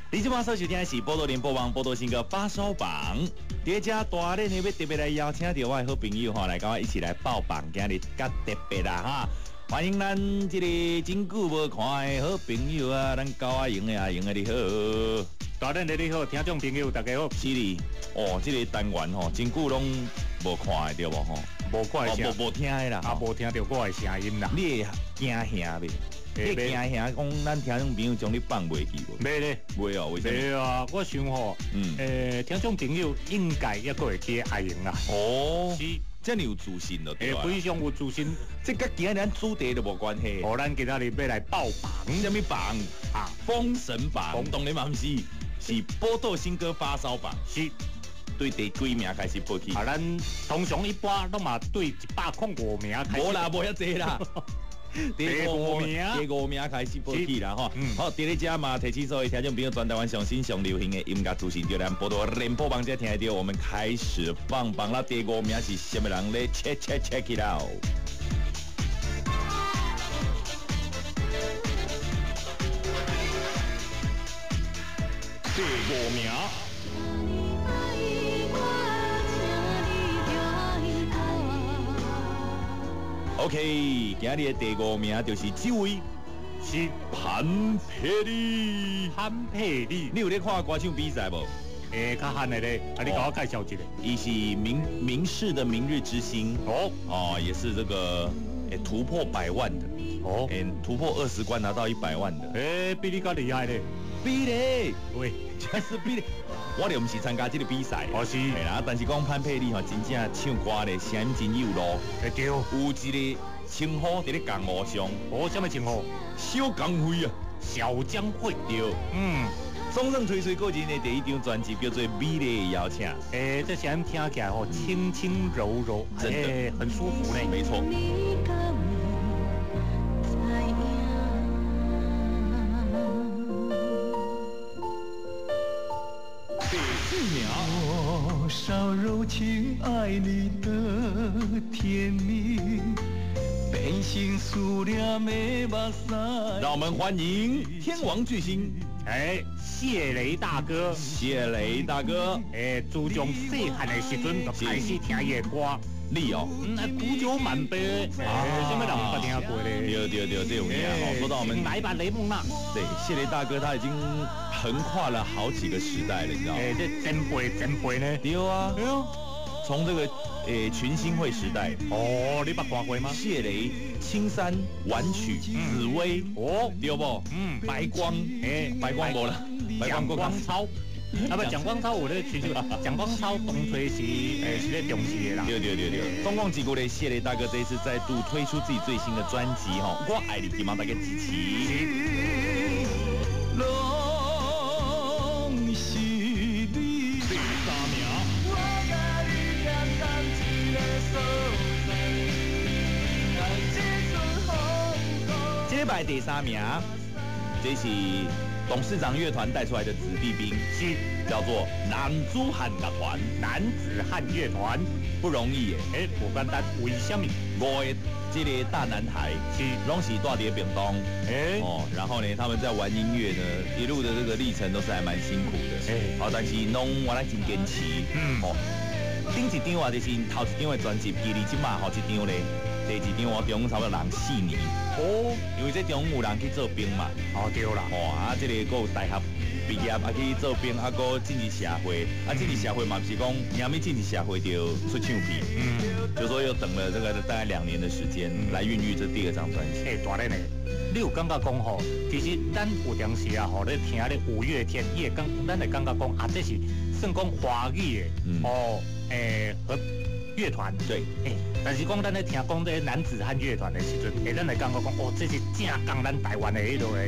你即马所收听的是《波多连播网》波多新歌发烧榜。第一家大咧呢，要特别来邀请到我的好朋友哈，来跟我一起来爆榜，今日较特别啦哈！欢迎咱这个真久无看的好朋友啊，咱高阿英的阿英你好。大家你好，听众朋友大家好。是哩，哦，这个单元吼，真久拢无看的对无吼？无看的声，无听的啦，无听到我的声音啦。你会惊吓袂？你惊吓讲咱听众朋友将你放袂记无？袂咧，袂哦，为什么？袂啊，我想吼，听众朋友应该也会记阿英啦。哦，是，这样有自信咯，对吧？非常有自信。这甲今日咱主题都无关系。哦，咱今仔日要来爆榜，什么榜啊？封神榜，当然嘛不是，是波多新歌发烧榜。是。对第几名开始报起？啊，咱通常一般都嘛对105名开始。无啦，无遐济啦。第五名开始报起啦吼。好，第二家嘛，提起所有听众朋友，全台湾上新上流行的音乐资讯，就咱波多连播榜这听得到，我们开始放榜啦。第五名是什么人咧 ？check it out。第五名。OK， 今日的第五名就是这位，是潘佩丽。潘佩丽，你有咧看歌唱比赛无？较罕的咧，你给我介绍一下。伊是明视的明日之星哦，也是这个突破100万的哦，突破20关拿到100万的。比你较厉害咧，比你喂，这是比你。我哋唔是参加这个比赛，我是系啦，但是讲潘佩丽吼，真正唱歌咧声音真有路，对，有一个称呼伫咧江湖上，什么称呼？小江辉啊，小江辉，对，总算推出个人的第一张专辑，叫做《美丽的邀请》。这声音听起来吼，轻轻柔柔，真的很舒服呢，没错。多少柔情爱你的甜蜜，变成思念的目屎。让我们欢迎天王巨星，谢雷大哥。谢雷大哥，自从细汉的时阵就开始听伊的歌。你哦，古久满杯，什么人捌听过咧？对，这有听哦。说到我们来吧，雷梦娜。对，谢雷大哥他已经横跨了好几个时代了，你知道吗？这前辈呢？对啊，从这个群星会时代哦，你捌看过吗？谢雷、青山、晚曲、紫薇哦，对不？白光，白光无啦，蒋光超。不，蒋光超有咧吹出，蒋光超当初是咧重视的啦。对。总共几个咧，谢雷大哥这一次再度推出自己最新的专辑吼，我爱你，希望大家支持。拢是你。第3名。这摆第3名，这是董事长乐团带出来的子弟兵，是叫做男子汉乐团。男子汉乐团不容易耶，不简单。为什么？5个这个大男孩是拢是大碟屏东，然后呢，他们在玩音乐呢，一路的这个历程都是还蛮辛苦的，好，但是拢我来真坚持，顶一张啊，就是头一张的专辑，距离即马吼一张咧，第2张我中差不多人4年，因为这中有人去做兵嘛，对啦，这个还有大学毕业去做兵，还进入社会，进入社会嘛，不是讲还没进入社会就出唱片，就说又等了这个大概2年的时间来孕育这第2张专辑。大咧呢，你有感觉讲吼，其实咱有当时啊吼，咧听咧5月天，咱会感觉讲这是算讲华语的和乐团。对，但是讲咱咧听讲这男子汉乐团的时阵，咱会感觉讲这是正港咱台湾的迄种的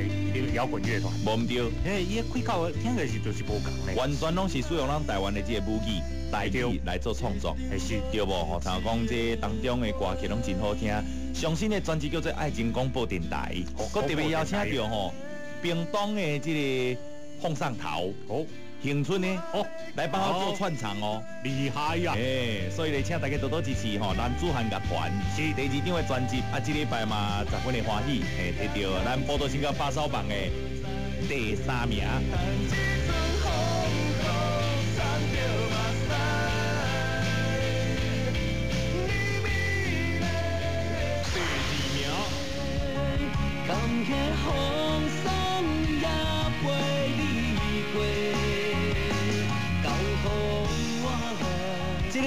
摇滚乐团。无唔对，伊开口听的是就是无共咧，完全拢是使用咱台湾的这个母语台语来做创作，是对无？吼，像讲这当中的歌曲拢真好听。上新的专辑叫做《爱情广播电台》，佮特别邀请到吼屏东的这个凤上头恒春呢来帮我做串场厉害呀！所以咧，请大家多多支持吼，男子汉乐团是第2张的专辑，这礼拜嘛十分的欢喜，摕到咱波多新歌发烧榜的第3名。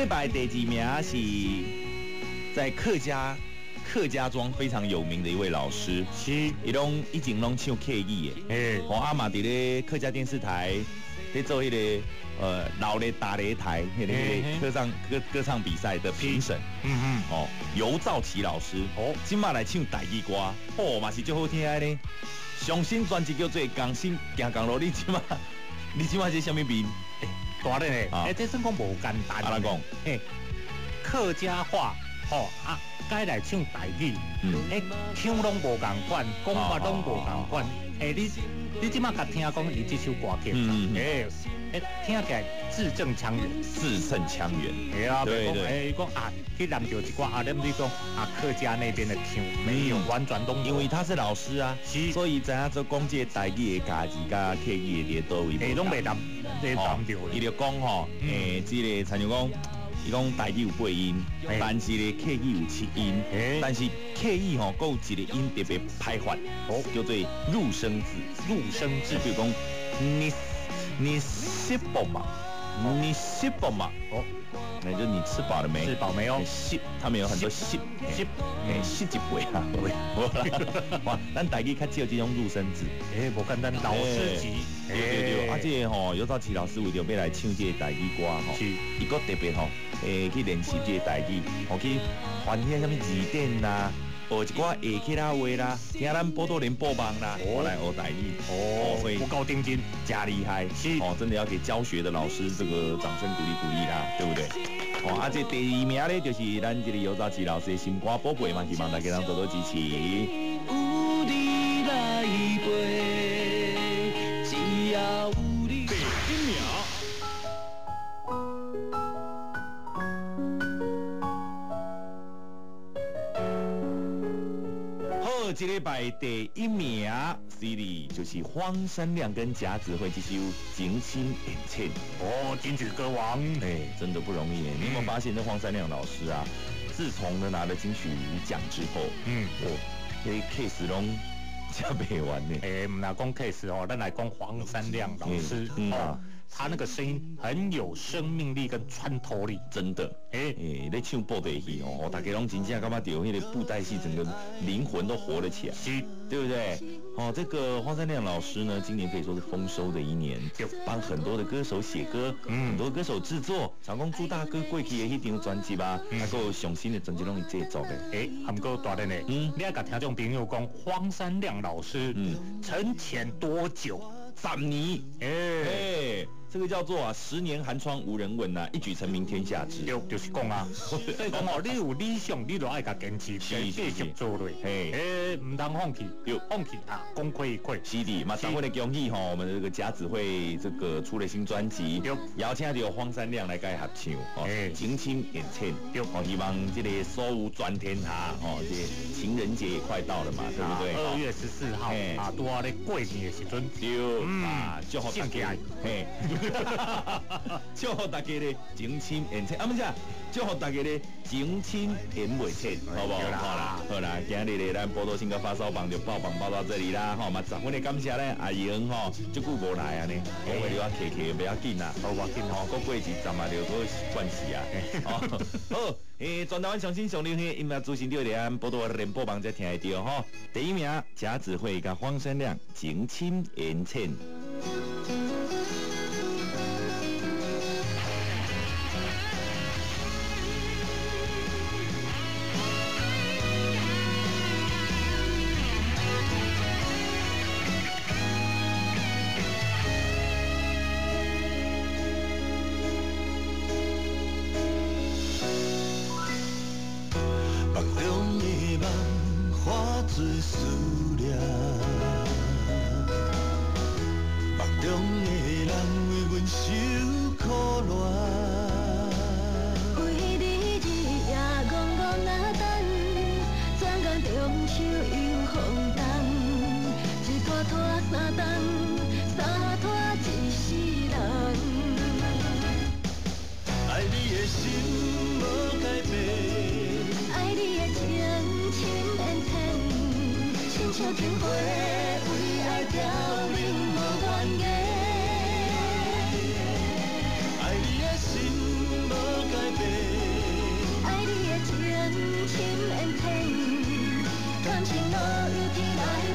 礼拜第2名是在客家庄非常有名的一位老师，是，以前拢唱客语的，阿嘛伫咧客家电视台在做迄个老的大擂台迄个歌唱比赛的评审，尤兆奇老师，今嘛来唱台语歌，嘛是最好听的呢。上新专辑叫做《江心行江路》，你今嘛是什么名？大咧呢，这算讲无简单。安怎讲？客家话，该来唱台语，腔拢无共款，讲法拢无共款。你即马甲听讲伊这首歌曲，听起来字正腔圆。对，讲去南调一寡你讲客家那边的腔没有完全拢，因为他是老师啊，所以知影做讲这台语的家己甲客语的伫倒位。拢袂淡着。伊就讲这个参像讲。伊讲台语有8音，但是咧客语有7音，但是客语佫有一个音特别排法，叫做入声字。比如讲，你吃饱吗？那就你吃饱了没？吃饱没有？他们有很多吸一杯啊，哇，咱台语较少这种入声字。无简单，老师级。对，这个尤兆奇老师为着要来唱这个台语歌伊佫特别去练习这个台语，去翻遐什么字典啦，学一寡下起啦话啦，听咱波多连播放啦，来学台语。所以不够定金，加厉害。真的要给教学的老师这个掌声鼓励啦，对不对？这第2名呢，就是咱这个尤兆奇老师的新歌宝贝嘛，希望大家能多多支持。有你来陪，只要有你。第1名。这礼拜第1名 CD 就是荒山亮跟甲子慧这首《情深缘浅》金曲歌王，真的不容易。你有没有发现，这荒山亮老师啊，自从呢拿了金曲奖之后，这 case 拢吃不完呢。唔来讲 case 咱来讲荒山亮老师他那个声音很有生命力跟穿透力，真的。在唱布袋戏大家拢真正感觉到那个布袋戏整个灵魂都活了起来，对不对？这个荒山亮老师呢，今年可以说是丰收的一年，帮很多的歌手写歌，很多歌手制作，像讲朱大哥过去的那张专辑啊，还有上新的专辑拢是制作的。还够大的呢。你要甲听众朋友讲，荒山亮老师沉潜多久？3年。这个叫做10年寒窗无人问一举成名天下知。就是讲所以讲你有理想，你就爱甲坚持，继续做落。唔通放弃，放弃功亏一篑。是的，马上为了恭喜我们的这个甲子慧这个出了新专辑，邀请到荒山亮来跟合唱，情深缘浅。希望这个所有全天下，这情人节也快到了嘛，对不对？2月14号拄好咧过年的时阵，祝福大家，祝福大家咧情深缘浅，祝福大家咧情深缘袂浅，好不好？好啦，今日咧咱波多新歌发烧榜就爆到这里啦，嘛十分的感谢咧阿英这久无来啊呢，为了客不要紧啦，不要紧过过节站嘛就好关系啊，好，全台湾上新上流行音乐资讯就咱波多联播榜才听得到第1名甲子慧甲荒山亮情深缘浅。情深缘浅，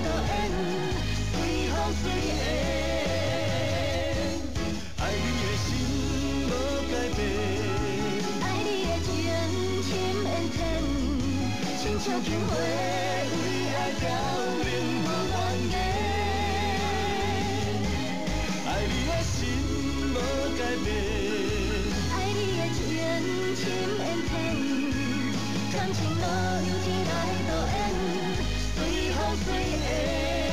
缘，随风随缘。爱你的心无改变，爱你的情深缘浅，亲像情花，为爱凋零无怨言。爱你的心无改变，爱你的情深缘浅，感情路由天来路缘，随风随缘。